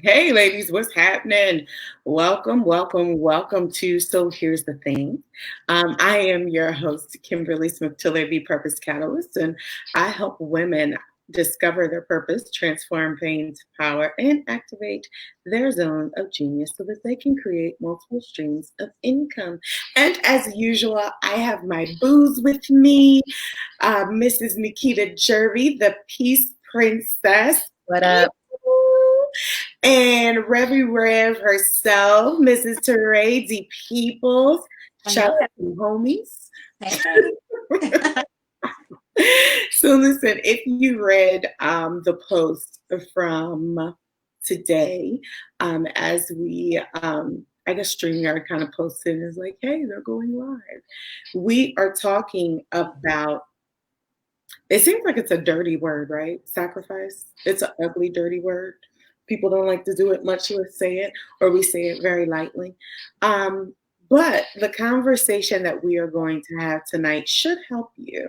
Hey, ladies, what's happening? Welcome to So Here's the Thing. I am your host, Kimberly Smith Tiller, the Purpose Catalyst, and I help women discover their purpose, transform pain to power, and activate their zone of genius so that they can create multiple streams of income. And as usual, I have my booze with me, Mrs. Nikita Jervy, the Peace Princess. What up? And Revy Rev herself, Mrs. Teray D. Peoples. Shout Hello. out to homies. Hey, hey. So listen, if you read the post from today, as we I guess StreamYard kind of posted is like, hey, they're going live. We are talking about, it seems like it's a dirty word, right? Sacrifice. It's an ugly, dirty word. People don't like to do it, much less say it, or we say it very lightly. But the conversation that we are going to have tonight should help you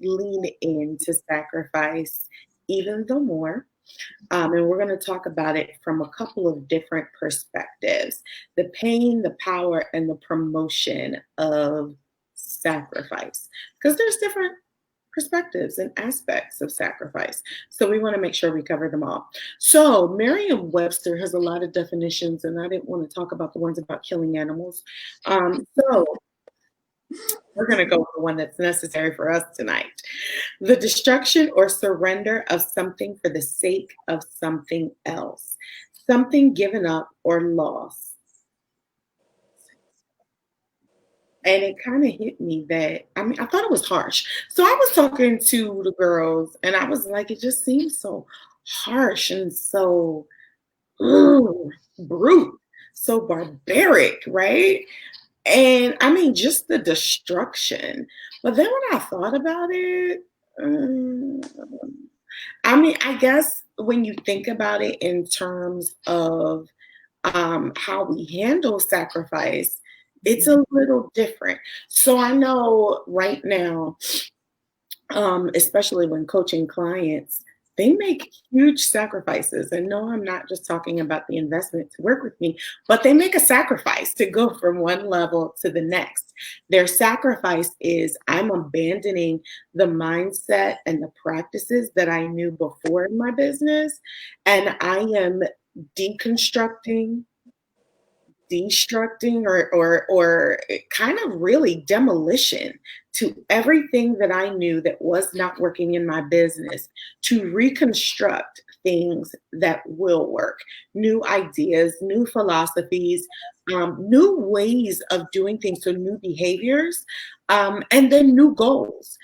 lean into sacrifice even the more. And we're going to talk about it from a couple of different perspectives: the pain, the power, and the promotion of sacrifice. Because there's different perspectives and aspects of sacrifice. So we want to make sure we cover them all. So Merriam-Webster has a lot of definitions, and I didn't want to talk about the ones about killing animals. So we're going to go with the one that's necessary for us tonight. The destruction or surrender of something for the sake of something else. Something given up or lost. And it kind of hit me that, I thought it was harsh. So I was talking to the girls and I was like, it just seems so harsh and so brute, so barbaric, right? And I mean, just the destruction. But then when I thought about it, I guess when you think about it in terms of how we handle sacrifice, it's a little different. So I know right now, especially when coaching clients, they make huge sacrifices. And no, I'm not just talking about the investment to work with me, but they make a sacrifice to go from one level to the next. Their sacrifice is I'm abandoning the mindset and the practices that I knew before in my business, and I am deconstructing, destructing, or kind of really demolition to everything that I knew that was not working in my business, to reconstruct things that will work, new ideas, new philosophies, new ways of doing things, so new behaviors, and then new goals,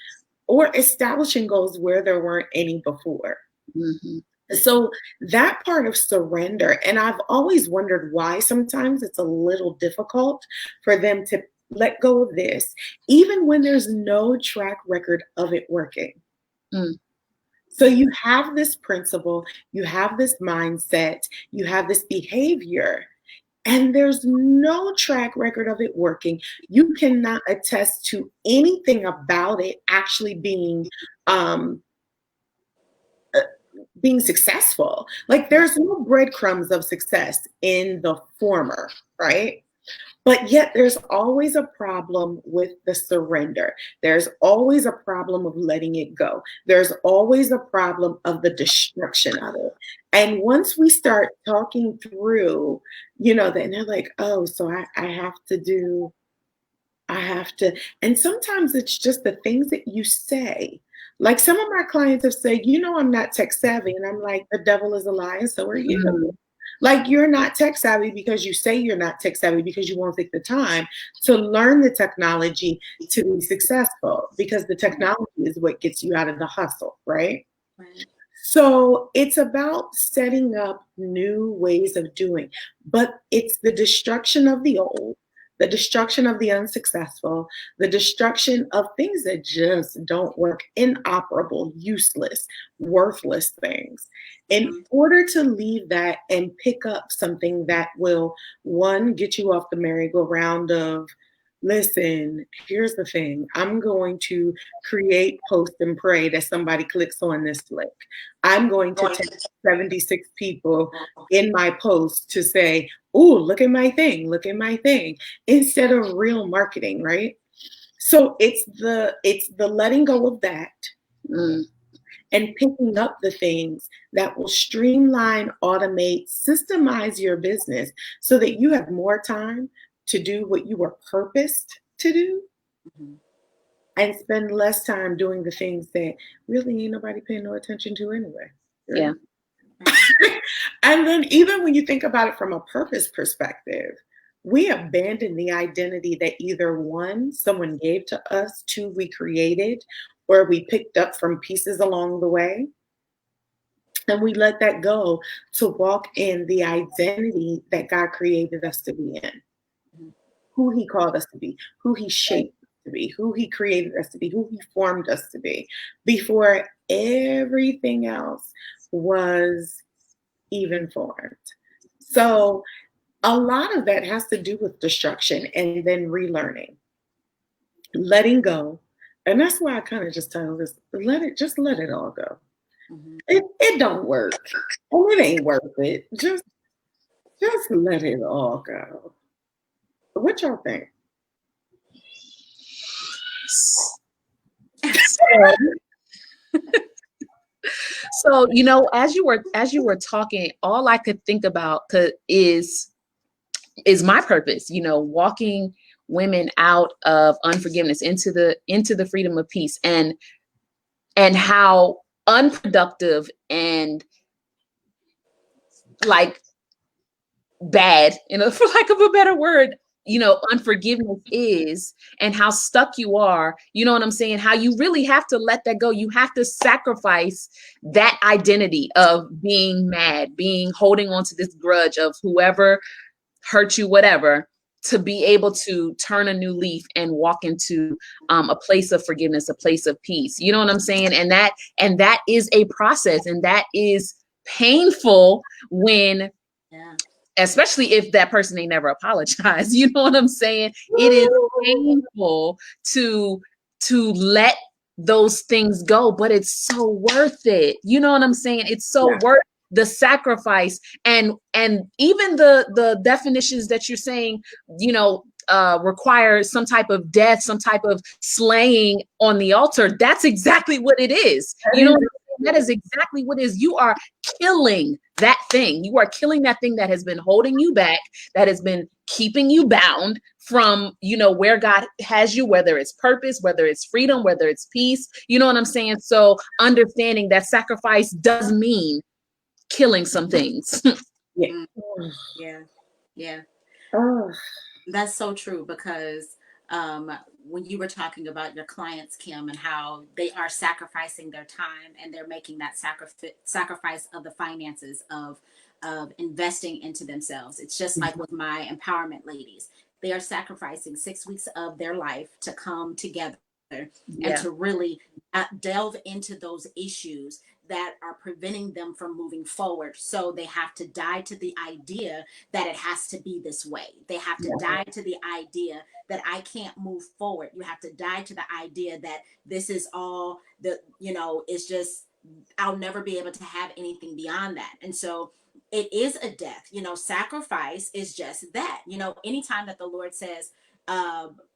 or establishing goals where there weren't any before. Mm-hmm. So that part of surrender, and I've always wondered why sometimes it's a little difficult for them to let go of this, even when there's no track record of it working. Mm. So you have this principle, you have this mindset, you have this behavior, and there's no track record of it working. You cannot attest to anything about it actually um, being successful. Like there's no breadcrumbs of success in the former, right? But yet there's always a problem with the surrender. There's always a problem of letting it go. There's always a problem of the destruction of it. And once we start talking through, then they're like, oh, so I have to, and sometimes it's just the things that you say. Like some of my clients have said, I'm not tech savvy. And I'm like, the devil is a lie, and so are you. Mm. Like you're not tech savvy because you say you're not tech savvy because you won't take the time to learn the technology to be successful, because the technology is what gets you out of the hustle, right? Right. So it's about setting up new ways of doing, but it's the destruction of the old, the destruction of the unsuccessful, the destruction of things that just don't work, inoperable, useless, worthless things, in order to leave that and pick up something that will, one, get you off the merry-go-round of Listen, here's the thing. I'm going to create, post, and pray that somebody clicks on this link. I'm going to tell 76 people in my post to say, "Oh, look at my thing, look at my thing," instead of real marketing, right? So it's the letting go of that Mm, and picking up the things that will streamline, automate, systemize your business so that you have more time to do what you were purposed to do Mhm. and spend less time doing the things that really ain't nobody paying no attention to anyway. Right? yeah. And then even when you think about it from a purpose perspective, we abandon the identity that either one, someone gave to us, two, we created, or we picked up from pieces along the way. And we let that go to walk in the identity that God created us to be in, Mhm. who He called us to be, who He shaped us to be, who He created us to be, who He formed us to be, before everything else was even formed. So a lot of that has to do with destruction and then relearning, letting go. And that's why I kind of just tell this, let it all go. Mhm. It don't work. And it ain't worth it. Just let it all go. What y'all think? So, so as you were talking, all I could think about is my purpose. Walking women out of unforgiveness into the freedom of peace, and how unproductive and like bad, for lack of a better word, unforgiveness is, and how stuck you are, you know what I'm saying? How you really have to let that go. You have to sacrifice that identity of being mad, holding on to this grudge of whoever hurt you, whatever, to be able to turn a new leaf and walk into a place of forgiveness, a place of peace. You know what I'm saying? And that is a process, and that is painful when, Yeah. especially if that person ain't never apologized. You know what I'm saying? It is painful to let those things go, but it's so worth it. You know what I'm saying? It's so Yeah. worth the sacrifice, and even the definitions that you're saying, require some type of death, some type of slaying on the altar. That's exactly what it is. You know what I'm saying? That is exactly what it is. You are killing that thing. You are killing that thing that has been holding you back, that has been keeping you bound from, where God has you, whether it's purpose, whether it's freedom, whether it's peace. You know what I'm saying? So understanding that sacrifice does mean killing some things. Yeah. Mm. Yeah. Yeah. Oh, That's so true because when you were talking about your clients, Kim, and how they are sacrificing their time and they're making that sacrifice of the finances of investing into themselves. It's just like with my empowerment ladies. They are sacrificing 6 weeks of their life to come together and Yeah. to really delve into those issues that are preventing them from moving forward. So they have to die to the idea that it has to be this way. They have to die to the idea that I can't move forward. You have to die to the idea that this is all it's just, I'll never be able to have anything beyond that. And so it is a death. Sacrifice is just that. Anytime that the Lord says,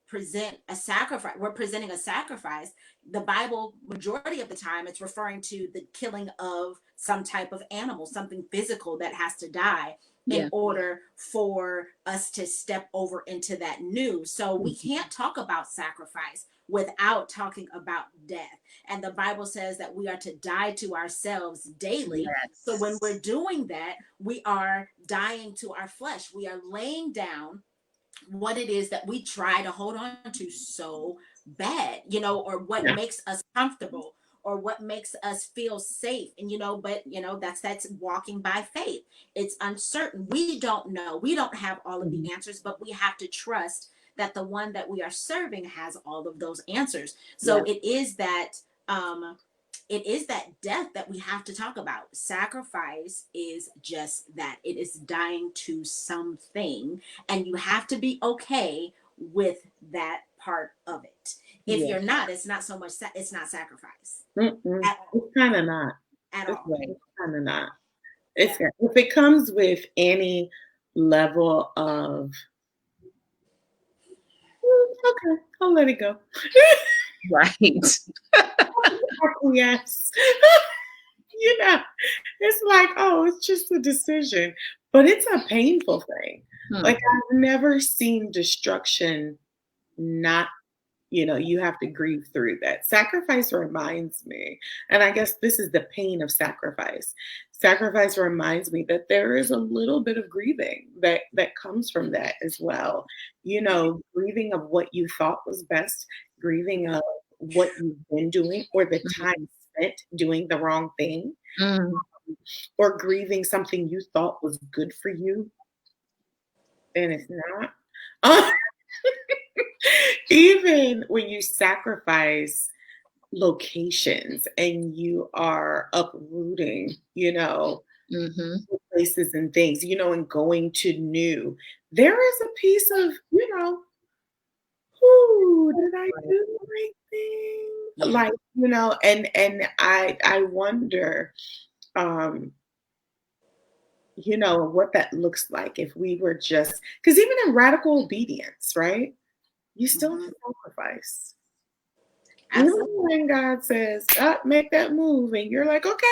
present a sacrifice, we're presenting a sacrifice, the Bible, majority of the time, it's referring to the killing of some type of animal, something physical that has to die in Yeah. order for us to step over into that new. So we can't talk about sacrifice without talking about death. And the Bible says that we are to die to ourselves daily. So when we're doing that, we are dying to our flesh. We are laying down what it is that we try to hold on to so bad, or what yeah. makes us comfortable or what makes us feel safe. And but that's walking by faith. It's uncertain. We don't know. We don't have all of the answers, but we have to trust that the one that we are serving has all of those answers. Yeah. So um it is that death that we have to talk about. Sacrifice is just that. It is dying to something, and you have to be okay with that part of it. If Yeah. you're not, it's not so much, it's not sacrifice Mm-mm. at all. It's kind of not. At It's, all. Right. it's kind of not. Yeah. It's if it comes with any level of okay, I'll let it go. Right. Yes. You know, it's like, oh, it's just a decision, but it's a painful thing. Hmm. Like I've never seen destruction not, you have to grieve through that. Sacrifice reminds me, and I guess this is the pain of sacrifice. Sacrifice reminds me that there is a little bit of grieving that comes from that as well. Grieving of what you thought was best, grieving of what you've been doing or the time spent doing the wrong thing, Mm. or grieving something you thought was good for you and it's not. Even when you sacrifice locations and you are uprooting, Mm-hmm. places and things, and going to new, there is a piece of, whoo, did I do the right thing? Yeah. Like, and I wonder, um, what that looks like if we were just, because even in radical obedience, right? You still have to sacrifice. Even Absolutely. when God says, make that move, and you're like, okay,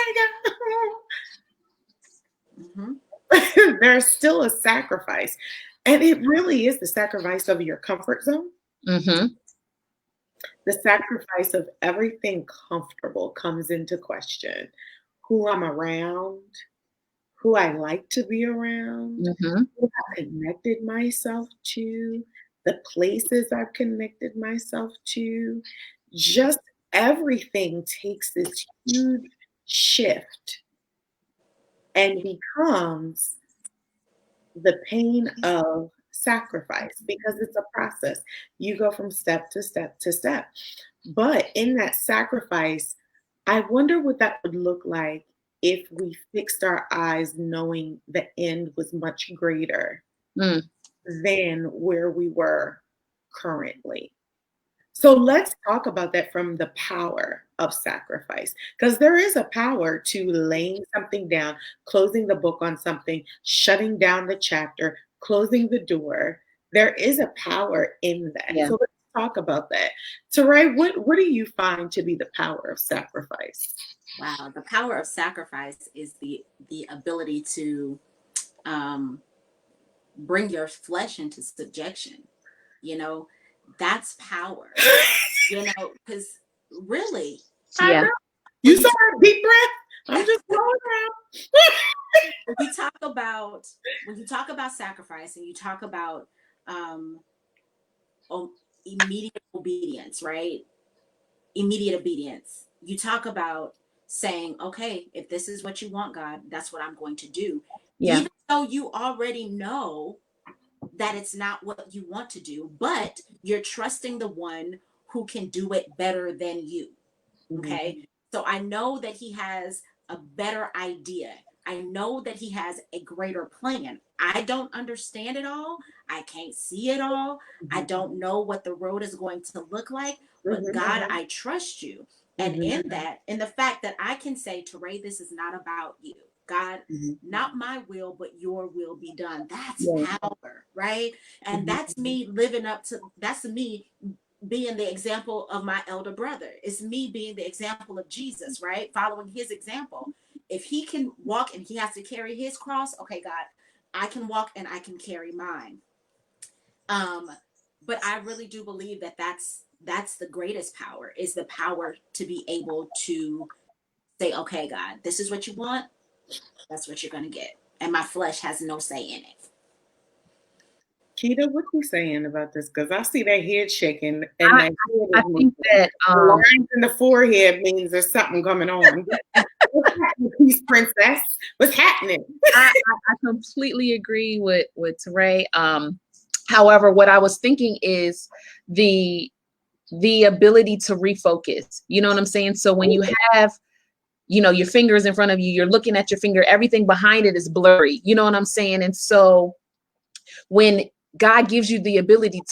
Mm-hmm. God. There's still a sacrifice. And it really is the sacrifice of your comfort zone. Mm-hmm. The sacrifice of everything comfortable comes into question. Who I'm around, who I like to be around, Mm-hmm. who I've connected myself to, the places I've connected myself to. Just everything takes this huge shift and becomes the pain of sacrifice because it's a process. You go from step to step to step. But in that sacrifice, I wonder what that would look like if we fixed our eyes knowing the end was much greater Mm. than where we were currently. So let's talk about that from the power of sacrifice, because there is a power to laying something down, closing the book on something, shutting down the chapter, closing the door. There is a power in that. Yeah. So let's talk about that. Teray, what do you find to be the power of sacrifice? Wow, the power of sacrifice is the ability to bring your flesh into subjection. That's power. Because really, Yeah. You saw a deep breath. I'm just going around. when you talk about sacrifice and you talk about immediate obedience, right? Immediate obedience. You talk about saying, okay, if this is what you want, God, that's what I'm going to do. Yeah. Even though you already know that it's not what you want to do, but you're trusting the one who can do it better than you. Okay. Mm-hmm. So I know that he has a better idea. I know that he has a greater plan. I don't understand it all. I can't see it all. I don't know what the road is going to look like, but God, I trust you. And in that, in the fact that I can say, Teray, this is not about you. God, not my will, but your will be done. That's power, right? And that's me that's me being the example of my elder brother. It's me being the example of Jesus, right? Following his example. If he can walk and he has to carry his cross, okay, God, I can walk and I can carry mine. But I really do believe that that's the greatest power, is the power to be able to say, okay, God, this is what you want. That's what you're going to get. And my flesh has no say in it. Keita, what you saying about this? Because I see that head shaking, and I think that lines in the forehead means there's something coming on. What's happening, Peace Princess? What's happening? I completely agree with Teray. However, what I was thinking is the ability to refocus. You know what I'm saying? So when you have, your fingers in front of you, you're looking at your finger, everything behind it is blurry. You know what I'm saying? And so when God gives you the ability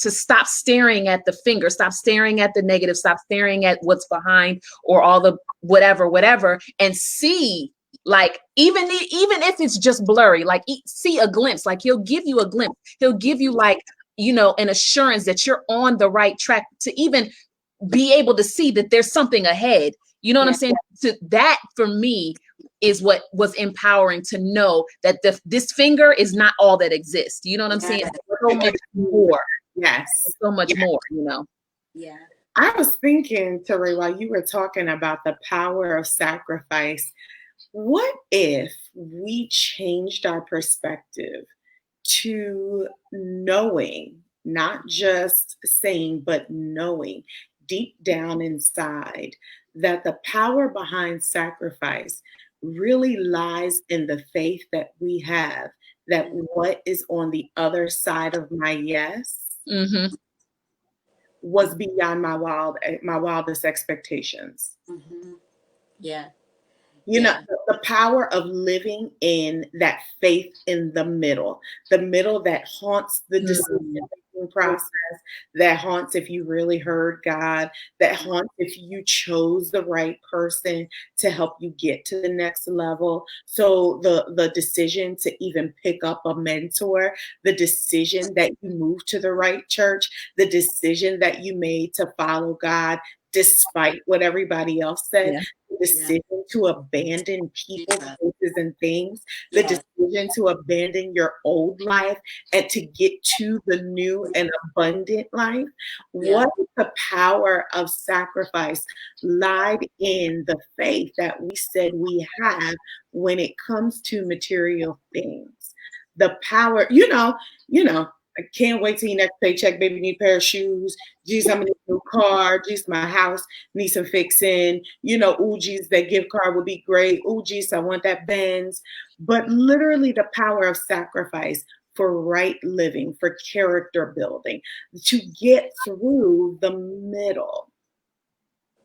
to stop staring at the finger, stop staring at the negative, stop staring at what's behind or all the whatever, and see, like, even if it's just blurry, like see a glimpse, like he'll give you a glimpse. He'll give you, like, you know, an assurance that you're on the right track, to even be able to see that there's something ahead. You know what I'm saying? So that for me is what was empowering, to know that this finger is not all that exists. You know what I'm saying? So much more. Yes. So much more, you know? Yeah. I was thinking, Tere, while you were talking about the power of sacrifice, what if we changed our perspective to knowing, not just saying, but knowing deep down inside that the power behind sacrifice really lies in the faith that we have, that what is on the other side of my yes was beyond my wildest expectations. Yeah. You know, the power of living in that faith in the middle that haunts the decision-making process, that haunts if you really heard God, that haunts if you chose the right person to help you get to the next level. So the decision to even pick up a mentor, the decision that you moved to the right church, the decision that you made to follow God despite what everybody else said, the decision to abandon people, places, and things, the decision to abandon your old life and to get to the new and abundant life. What if the power of sacrifice lied in the faith that we said we have when it comes to material things? The power, you know, I can't wait till your next paycheck, baby, need a pair of shoes. Geez, I'm gonna need a new car. Geez, my house needs some fixing. You know, ooh, geez, that gift card would be great. Ooh, geez, I want that Benz. But literally the power of sacrifice for right living, for character building, to get through the middle.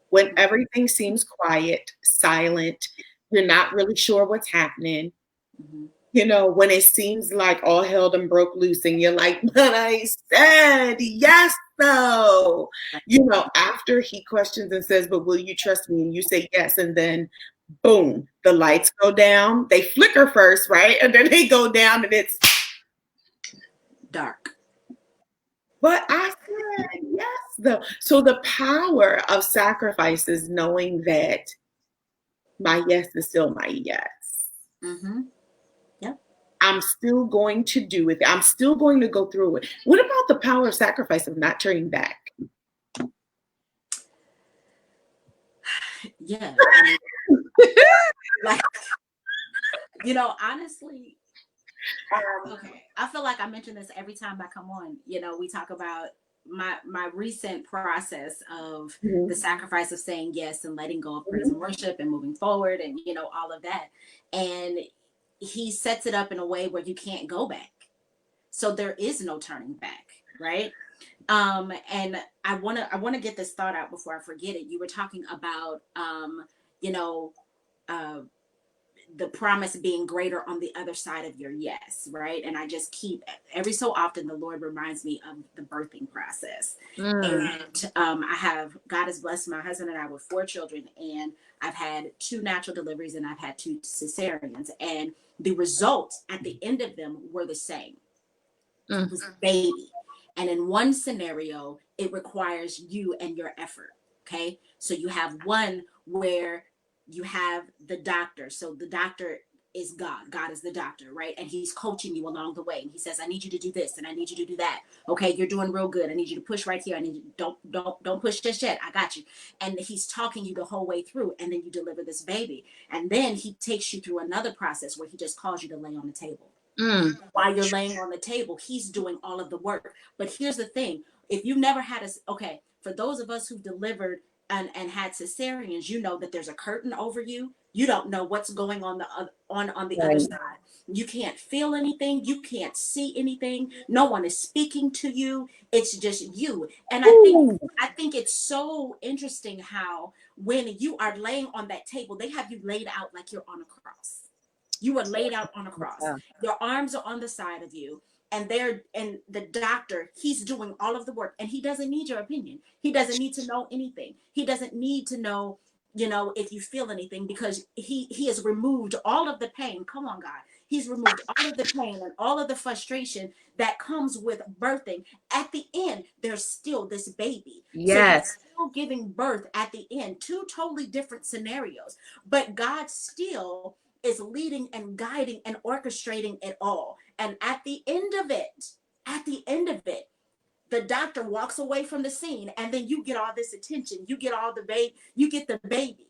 When everything seems quiet, silent, you're not really sure what's happening. You know, when it seems like all hell done broke loose and you're like, but I said yes, though. You know, after he questions and says, but will you trust me? And you say yes. And then boom, the lights go down. They flicker first, right? And then they go down and it's dark. But I said yes, though. So the power of sacrifice is knowing that my yes is still my yes. I'm still going to do it. I'm still going to go through it. What about the power of sacrifice of not turning back? Yeah. Like, you know, honestly, okay. I feel like I mention this every time I come on. You know, we talk about my recent process of the sacrifice of saying yes and letting go of praise and worship and moving forward and, you know, all of that. And he sets it up in a way where you can't go back. So there is no turning back, right? And I want to get this thought out before I forget it. You were talking about you know, the promise being greater on the other side of your yes, right? And I just keep, every so often the Lord reminds me of the birthing process. And God has blessed my husband and I with 4 children, and I've had 2 natural deliveries and I've had 2 cesareans, and the results at the end of them were the same. It was a baby. And in one scenario, it requires you and your effort. Okay. So you have one where you have the doctor. So the doctor is God. God is the doctor, right? And he's coaching you along the way. And he says, I need you to do this and I need you to do that. Okay, you're doing real good. I need you to push right here. I need you, don't push just yet. I got you. And he's talking you the whole way through. And then you deliver this baby. And then he takes you through another process where he just calls you to lay on the table. While you're laying on the table, he's doing all of the work. But here's the thing. If you've never had for those of us who've delivered and had cesareans, you know that there's a curtain over you. You don't know what's going on the other side. You can't feel anything. You can't see anything. No one is speaking to you. It's just you. And I think it's so interesting how when you are laying on that table, they have you laid out like you're on a cross. You are laid out on a cross. Your arms are on the side of you. and the doctor, he's doing all of the work, and he doesn't need your opinion. He doesn't need to know anything. He doesn't need to know, if you feel anything, because he has removed all of the pain. Come on, God. He's removed all of the pain and all of the frustration that comes with birthing. At the end, there's still this baby. Yes. So he's still giving birth at the end. Two totally different scenarios. But God still is leading and guiding and orchestrating it all. And at the end of it, the doctor walks away from the scene, and then you get all this attention. You get the baby,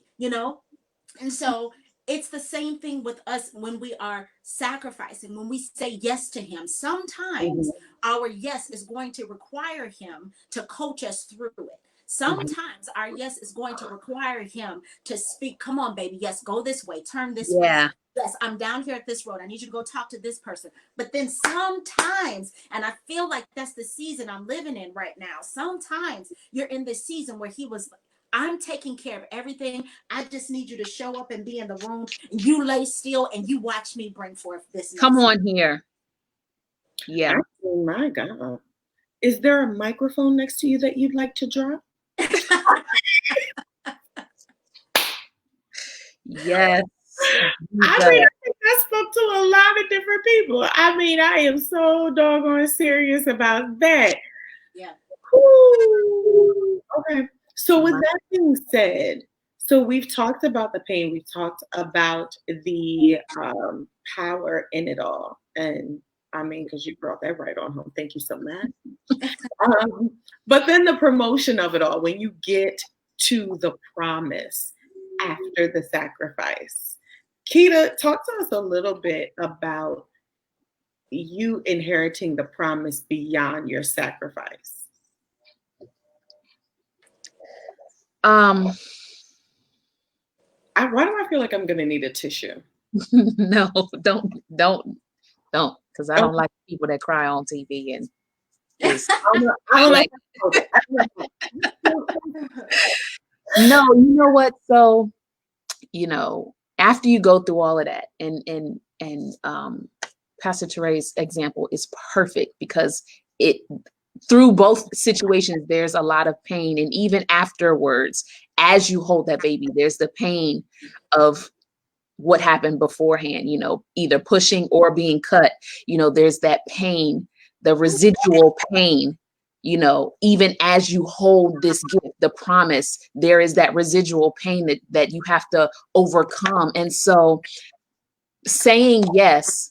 And so it's the same thing with us when we are sacrificing, when we say yes to him. Sometimes our yes is going to require him to coach us through it. Sometimes our yes is going to require him to speak. Come on, baby. Yes, go this way. Turn this way. Yes, I'm down here at this road. I need you to go talk to this person. But then sometimes, and I feel like that's the season I'm living in right now. Sometimes you're in this season where he was, I'm taking care of everything. I just need you to show up and be in the room. And you lay still and you watch me bring forth this. Come on here. Yeah. Oh my God. Is there a microphone next to you that you'd like to drop? Yes. I think I spoke to a lot of different people. I mean, I am so doggone serious about that. Yeah. Ooh. Okay. So with that being said, so we've talked about the pain. We've talked about the power in it all. And I mean, because you brought that right on home. Thank you so much. But then the promotion of it all, when you get to the promise after the sacrifice. Keita, talk to us a little bit about you inheriting the promise beyond your sacrifice. Why do I feel like I'm going to need a tissue? No, don't, because I don't like people that cry on TV and. I don't like. No, you know what? So, after you go through all of that, and Pastor Tere's example is perfect because through both situations, there's a lot of pain. And even afterwards, as you hold that baby, there's the pain of what happened beforehand, either pushing or being cut, there's that pain, the residual pain, even as you hold this gift, the promise, there is that residual pain that you have to overcome. And so saying yes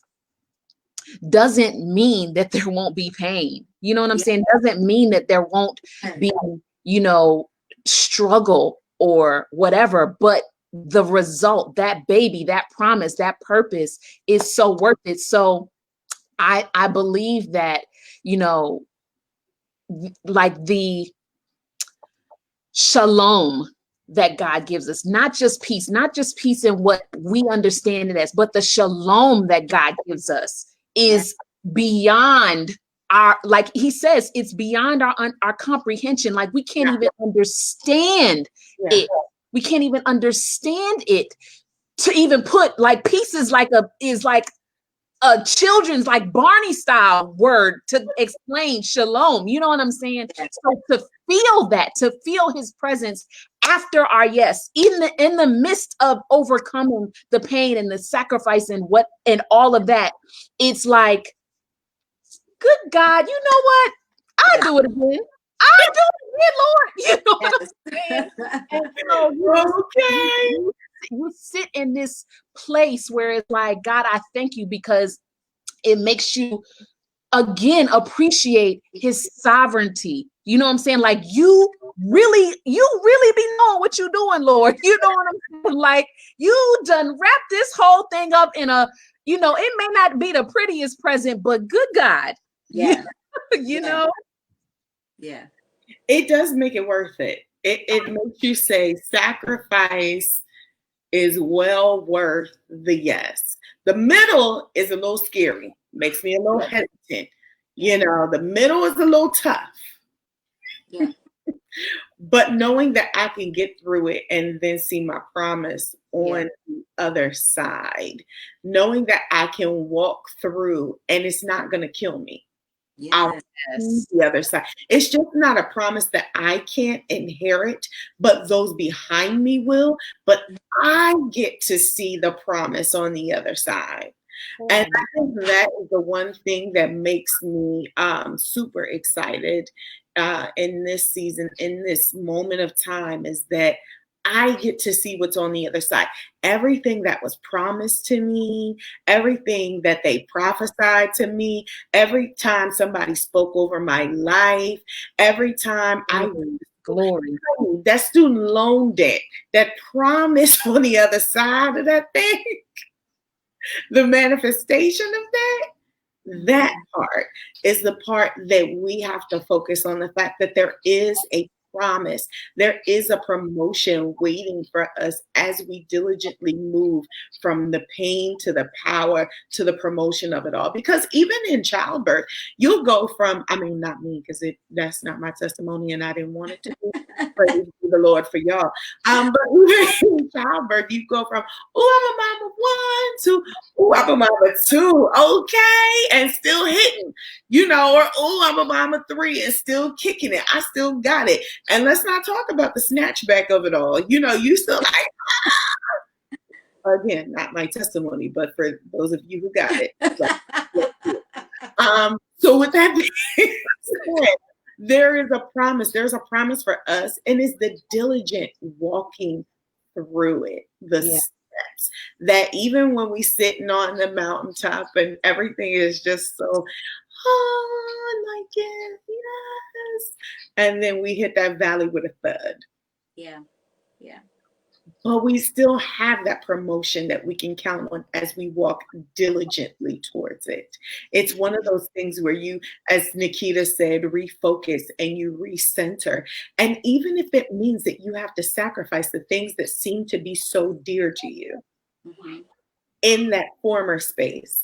doesn't mean that there won't be pain. You know what I'm saying? Doesn't mean that there won't be, struggle or whatever, but the result, that baby, that promise, that purpose is so worth it. So I believe that, like the shalom that God gives us, not just peace in what we understand it as, but the shalom that God gives us is beyond our, like he says, it's beyond our comprehension. Like we can't even understand it. We can't even understand it to even put like pieces is like a children's like Barney style word to explain shalom. You know what I'm saying? So to feel his presence after our yes, in the midst of overcoming the pain and the sacrifice and all of that, it's like, good God, you know what? I'll do it again. I'll do it again, Lord. You know what I'm saying? And so you sit in this place where it's like, God, I thank you, because it makes you again appreciate his sovereignty. You know what I'm saying? Like you really be knowing what you're doing, Lord. You know what I'm saying? Like you done wrap this whole thing up in a, it may not be the prettiest present, but good God. Yeah. you know? Yeah. It does make it worth it. It makes you say sacrifice is well worth the yes. The middle is a little scary, makes me a little hesitant. The middle is a little tough. Yeah. But knowing that I can get through it and then see my promise on the other side, knowing that I can walk through and it's not going to kill me. I'll see the other side. It's just not a promise that I can't inherit, but those behind me will. But I get to see the promise on the other side. And I think that is the one thing that makes me super excited in this season, in this moment of time, is that I get to see what's on the other side. Everything that was promised to me, everything that they prophesied to me, every time somebody spoke over my life, every time glory, that student loan debt, that promise on the other side of that thing, the manifestation of that part is the part that we have to focus on, the fact that there is a promise. There is a promotion waiting for us as we diligently move from the pain to the power to the promotion of it all. Because even in childbirth, you'll go from, I mean, not me, because that's not my testimony and I didn't want it to be. Praise be the Lord for y'all. But even in childbirth, you go from, oh, I'm a mama one to, oh, I'm a mama two, okay, and still hitting, or oh, I'm a mama three and still kicking it. I still got it. And let's not talk about the snatchback of it all. You still like, again, not my testimony, but for those of you who got it. So with that being said, there is a promise. There's a promise for us, and it's the diligent walking through it, the steps. That even when we sitting on the mountaintop and everything is just so, like yes, and then we hit that valley with a thud. Yeah. But we still have that promotion that we can count on as we walk diligently towards it. It's one of those things where you, as Nikita said, refocus and you recenter. And even if it means that you have to sacrifice the things that seem to be so dear to you in that former space,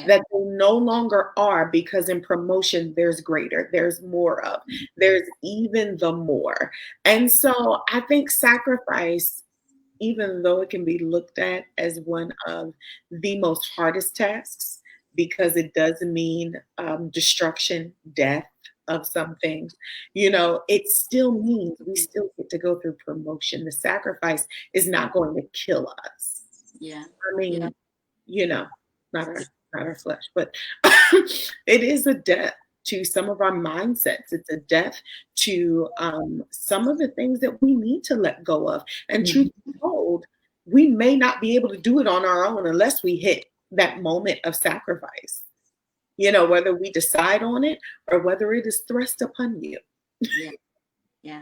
that they no longer are, because in promotion, there's greater, there's more of, there's even the more. And so I think sacrifice, even though it can be looked at as one of the most hardest tasks, because it does mean destruction, death of some things, it still means we still get to go through promotion. The sacrifice is not going to kill us. Yeah. I mean, not our flesh, but it is a death to some of our mindsets. It's a death to some of the things that we need to let go of. And truth be told, we may not be able to do it on our own unless we hit that moment of sacrifice, whether we decide on it or whether it is thrust upon you. Yeah.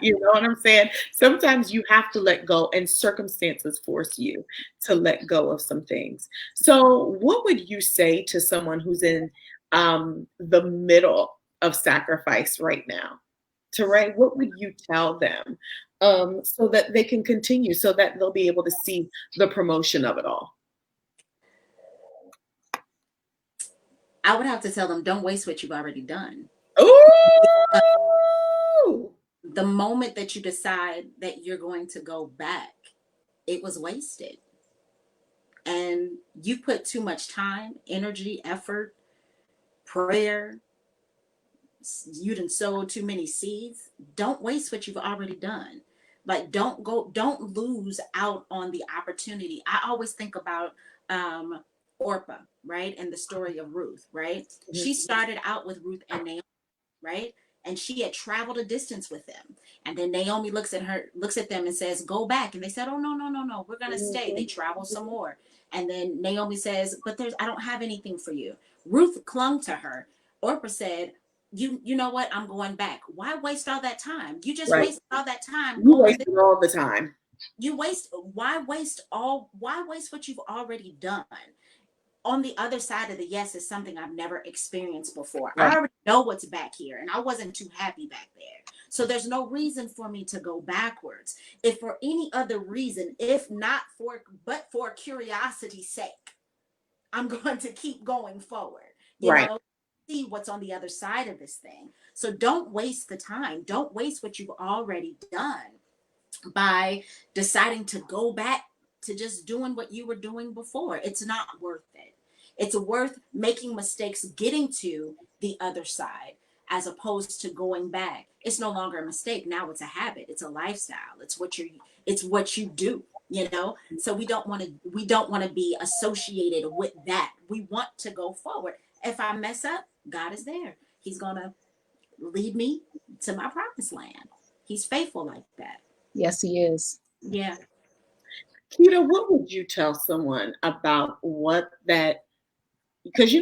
You know what I'm saying? Sometimes you have to let go, and circumstances force you to let go of some things. So what would you say to someone who's in the middle of sacrifice right now? Teray, what would you tell them so that they can continue, so that they'll be able to see the promotion of it all? I would have to tell them, don't waste what you've already done. Ooh! The moment that you decide that you're going to go back, it was wasted. And you put too much time, energy, effort, prayer. You done sowed too many seeds. Don't waste what you've already done. Like, don't lose out on the opportunity. I always think about Orpah, right? And the story of Ruth, right? She started out with Ruth and Naomi, right? And she had traveled a distance with them. And then Naomi looks at them and says, go back. And they said, oh, no, we're going to stay. They travel some more. And then Naomi says, but I don't have anything for you. Ruth clung to her. Orpah said, you know what? I'm going back. Why waste all that time? You just wasted all that time. You wasted all the time. Why waste what you've already done? On the other side of the yes is something I've never experienced before. I already know what's back here, and I wasn't too happy back there. So there's no reason for me to go backwards. If for any other reason, but for curiosity's sake, I'm going to keep going forward. You know? see what's on the other side of this thing. So don't waste the time. Don't waste what you've already done by deciding to go back to just doing what you were doing before. It's not worth it. It's worth making mistakes getting to the other side as opposed to going back. It's no longer a mistake. Now it's a habit. It's a lifestyle. It's what you do, you know? So we don't want to be associated with that. We want to go forward. If I mess up, God is there. He's going to lead me to my promised land. He's faithful like that. Yes, he is. Yeah. Keita, what would you tell someone about what that, because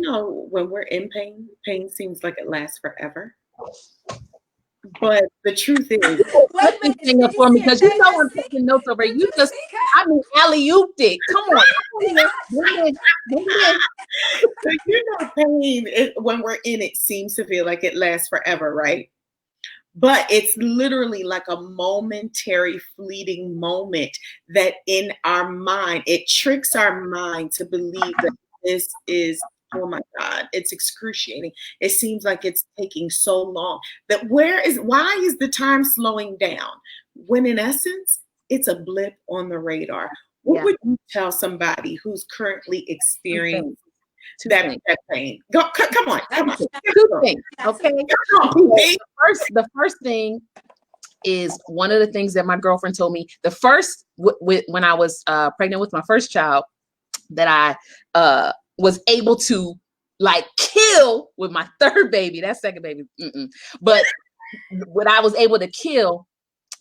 when we're in pain, pain seems like it lasts forever. But the truth is, Put this thing up for me because I'm taking notes over. You just, alley-ooped it. Come on. Bring it. Pain, when we're in it, seems to feel like it lasts forever, right? But it's literally like a momentary, fleeting moment that in our mind, it tricks our mind to believe that this is, oh my God, it's excruciating. It seems like it's taking so long. Why is the time slowing down? When in essence, it's a blip on the radar. What would you tell somebody who's currently experiencing that pain? Come on. Two things, okay? The first thing is one of the things that my girlfriend told me. The first, when I was pregnant with my first child, that I was able to like kill with my third baby. That second baby, but what I was able to kill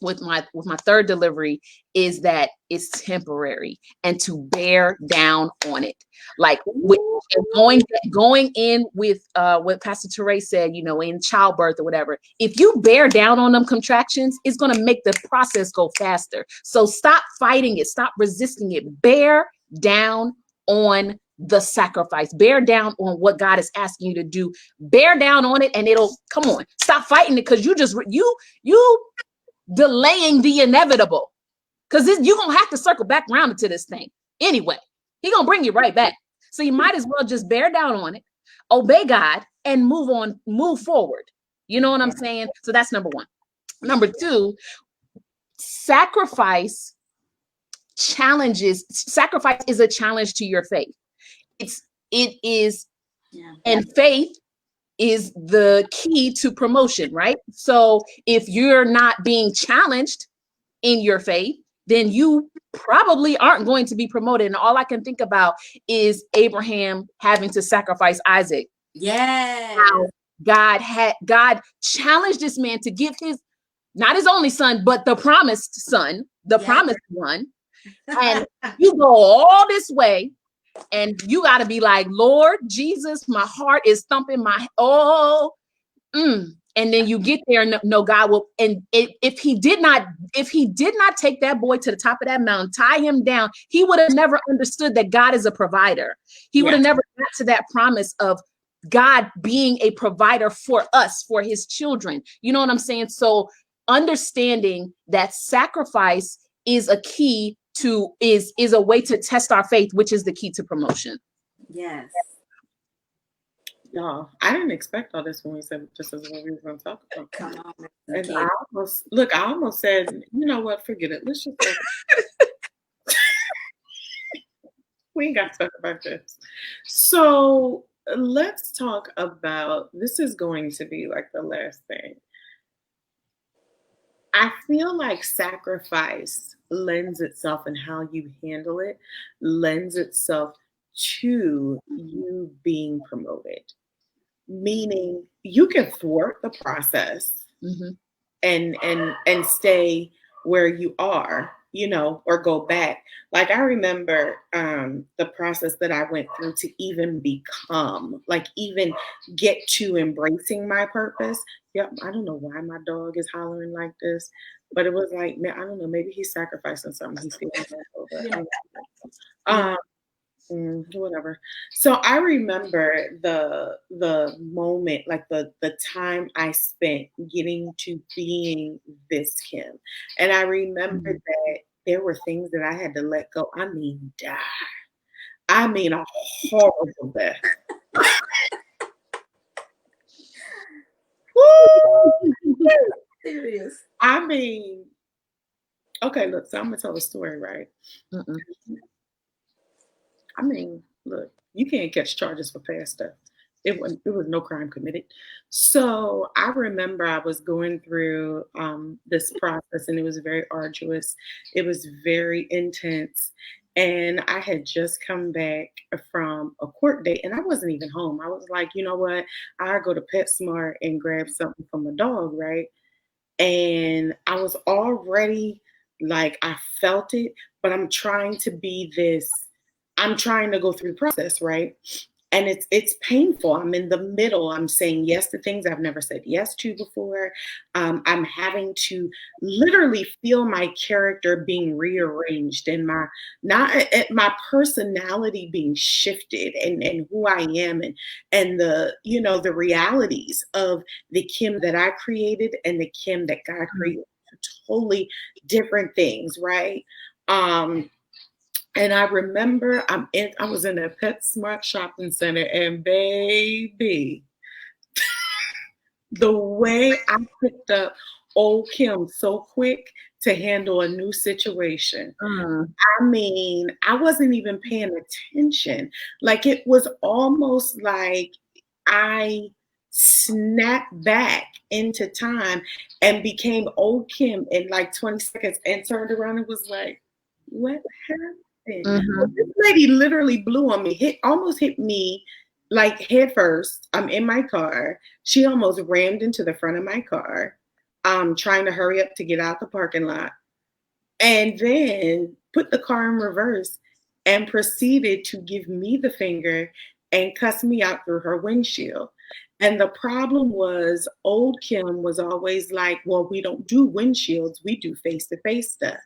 with my third delivery is that it's temporary, and to bear down on it. Like going in with what Pastor Teray said, in childbirth or whatever. If you bear down on them contractions, it's going to make the process go faster. So stop fighting it. Stop resisting it. Bear down on the sacrifice. Bear down on what God is asking you to do. Bear down on it, and it'll come on. Stop fighting it because you delaying the inevitable, because you're gonna have to circle back around into this thing anyway. He's gonna bring you right back. So you might as well just bear down on it, obey God, and move forward. You know what I'm saying? So that's number one. Number two, sacrifice is a challenge to your faith. It is, and faith is the key to promotion, right? So if you're not being challenged in your faith, then you probably aren't going to be promoted. And all I can think about is Abraham having to sacrifice Isaac. Yeah. God challenged this man to give not his only son, but the promised son, the promised one. And you go all this way, and you got to be like, Lord Jesus, my heart is thumping and then you get there and no, God will. And if he did not take that boy to the top of that mountain, tie him down, he would have never understood that God is a provider. He would have never got to that promise of God being a provider for us, for his children. You know what I'm saying? So understanding that sacrifice is a key is a way to test our faith, which is the key to promotion. Yes. No, I didn't expect all this when we said this is what we were going to talk about. Come on. And I almost said, you know what, forget it. Let's just we ain't got to talk about this. So let's talk about, this is going to be like the last thing. I feel like sacrifice lends itself, and how you handle it lends itself to you being promoted. Meaning you can thwart the process and stay where you are, or go back. Like I remember the process that I went through to even even get to embracing my purpose. Yep, I don't know why my dog is hollering like this, but it was like, man, I don't know, maybe he's sacrificing something. He's feeling whatever. So I remember the moment, like the time I spent getting to being this Kim. And I remember that there were things that I had to let go. I mean, die. I mean, a horrible death. serious. I mean, okay, look, so I'm gonna tell a story, right? Mm-mm. I mean, look, you can't catch charges for past stuff. It was no crime committed. So I remember I was going through this process, and it was very arduous. It was very intense. And I had just come back from a court date, and I wasn't even home. I was like, you know what? I go to PetSmart and grab something from a dog, right? And I was already like, I felt it, but I'm trying to go through the process, right? And it's painful. I'm in the middle. I'm saying yes to things I've never said yes to before. I'm having to literally feel my character being rearranged and my personality being shifted, and who I am, and the realities of the Kim that I created and the Kim that God created. Totally different things, right? And I remember I was in a PetSmart shopping center, and baby, the way I picked up old Kim so quick to handle a new situation. I mean, I wasn't even paying attention. Like, it was almost like I snapped back into time and became old Kim in like 20 seconds, and turned around and was like, what happened? Well, this lady literally blew on me, almost hit me like head first. I'm in my car. She almost rammed into the front of my car, trying to hurry up to get out the parking lot, and then put the car in reverse and proceeded to give me the finger and cuss me out through her windshield. And the problem was, old Kim was always like, well, we don't do windshields, we do face-to-face stuff.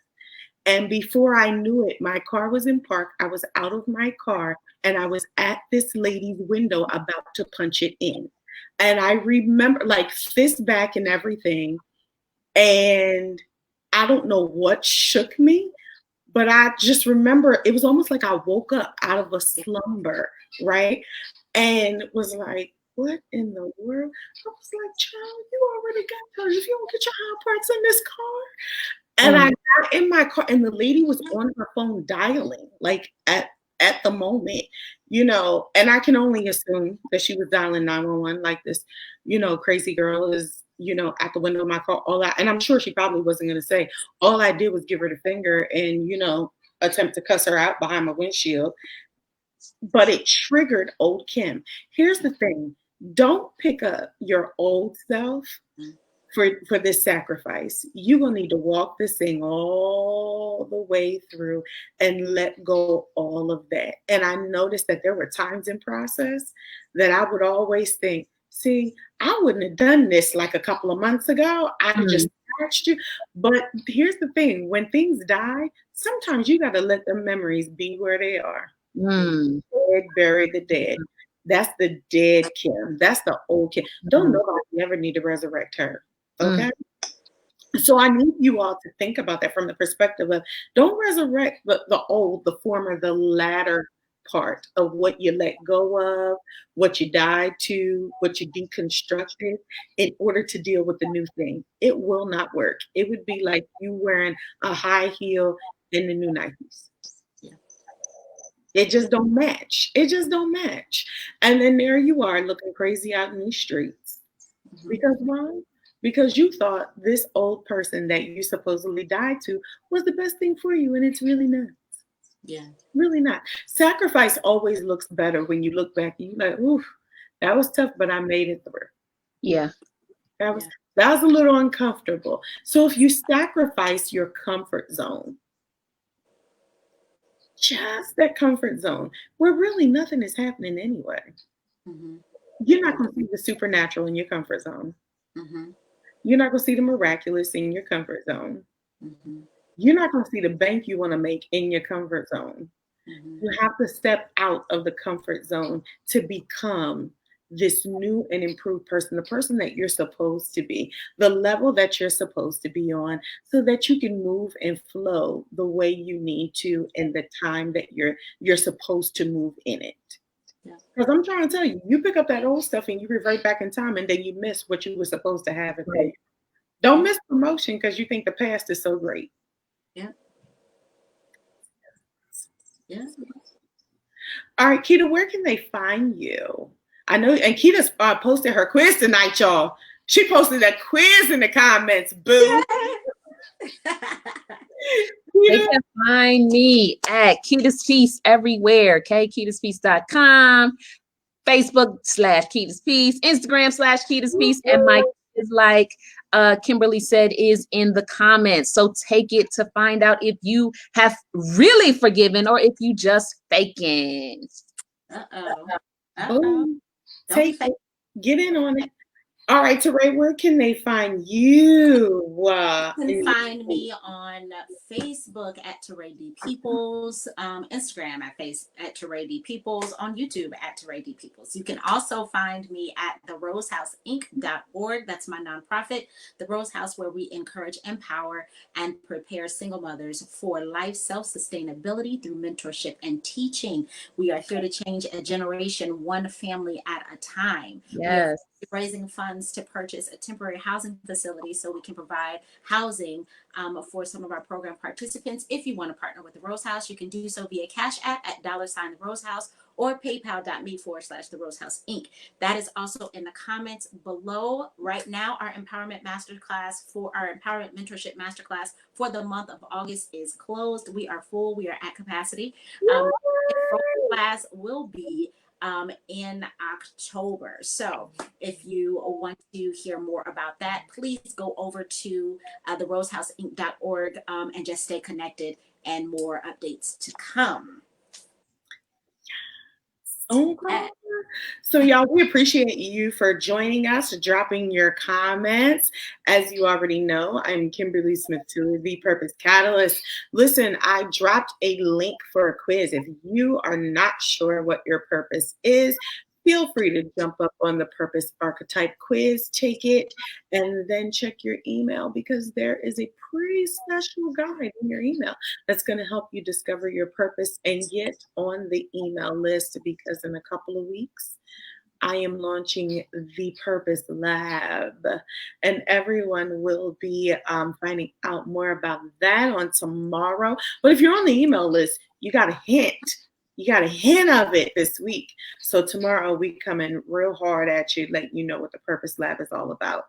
And before I knew it, my car was in park. I was out of my car, and I was at this lady's window about to punch it in. And I remember, like, fist back and everything. And I don't know what shook me, but I just remember it was almost like I woke up out of a slumber, right? And was like, what in the world? I was like, child, you already got hurt. If you don't get your hind parts in this car. And I got in my car, and the lady was on her phone dialing, like at the moment, and I can only assume that she was dialing 911, like this, crazy girl is, at the window of my car, and I'm sure she probably wasn't going to say, all I did was give her the finger and, attempt to cuss her out behind my windshield. But it triggered old Kim. Here's the thing. Don't pick up your old self for this sacrifice. You're going to need to walk this thing all the way through and let go all of that. And I noticed that there were times in process that I would always think, see, I wouldn't have done this like a couple of months ago. I'd have just scratched you. But here's the thing. When things die, sometimes you got to let the memories be where they are. Dead, bury the dead. That's the dead Kim. That's the old Kim. Don't nobody ever need to resurrect her. Okay. So I need you all to think about that from the perspective of, don't resurrect the old, the former, the latter part of what you let go of, what you died to, what you deconstructed in order to deal with the new thing. It will not work. It would be like you wearing a high heel in the new Nikes. It just don't match. It just don't match. And then there you are looking crazy out in these streets. Because why? Because you thought this old person that you supposedly died to was the best thing for you, and it's really not. Yeah. Really not. Sacrifice always looks better when you look back and you're like, oof, that was tough, but I made it through. Yeah. That was a little uncomfortable. So if you sacrifice your comfort zone, just that comfort zone, where really nothing is happening anyway. You're not going to see the supernatural in your comfort zone. You're not going to see the miraculous in your comfort zone. You're not going to see the bank you want to make in your comfort zone. You have to step out of the comfort zone to become this new and improved person, the person that you're supposed to be, the level that you're supposed to be on, so that you can move and flow the way you need to in the time that you're supposed to move in it. Because I'm trying to tell you, you pick up that old stuff and you revert back in time, and then you miss what you were supposed to have. Don't miss promotion because you think the past is so great. Yeah. Yeah. All right, Keita, where can they find you? I know, and Keita posted her quiz tonight, y'all. She posted a quiz in the comments, boo. They can find me at Keita's Peace everywhere. Keita'sPeace.com, Facebook/Keita's Peace, Instagram/Keita's Peace, and my is like Kimberly said, is in the comments. So take it to find out if you have really forgiven or if you just faking. Boom. Take it. Get in on it. All right, Teray, where can they find you? You can find me on Facebook at Teray D Peoples, Instagram at Teray D Peoples, on YouTube at Teray D Peoples. You can also find me at therosehouseinc.org. That's my nonprofit, The Rose House, where we encourage, empower, and prepare single mothers for life self-sustainability through mentorship and teaching. We are here to change a generation, one family at a time. Yes. Raising funds to purchase a temporary housing facility so we can provide housing for some of our program participants. If you want to partner with the Rose House, you can do so via Cash App at $the Rose House or paypal.me/The Rose House Inc. That is also in the comments below. Right now, our Empowerment Masterclass for our Empowerment Mentorship Masterclass for the month of August is closed. We are full. We are at capacity. The class will be in October. So if you want to hear more about that, please go over to therosehouseinc.org and just stay connected, and more updates to come. Okay. So y'all, we appreciate you for joining us, dropping your comments. As you already know, I'm Kimberly Smith-Tilley, the Purpose Catalyst. Listen, I dropped a link for a quiz. If you are not sure what your purpose is, feel free to jump up on the Purpose Archetype Quiz, take it, and then check your email, because there is a pretty special guide in your email that's going to help you discover your purpose and get on the email list, because in a couple of weeks, I am launching the Purpose Lab, and everyone will be finding out more about that on tomorrow. But if you're on the email list, you got a hint. You got a hint of it this week. So tomorrow we come in real hard at you, letting you know what the Purpose Lab is all about.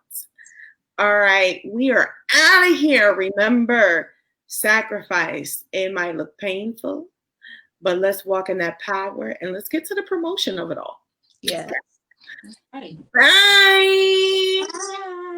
All right, we are out of here. Remember, sacrifice. It might look painful, but let's walk in that power and let's get to the promotion of it all. Yeah. Bye. Bye. Bye.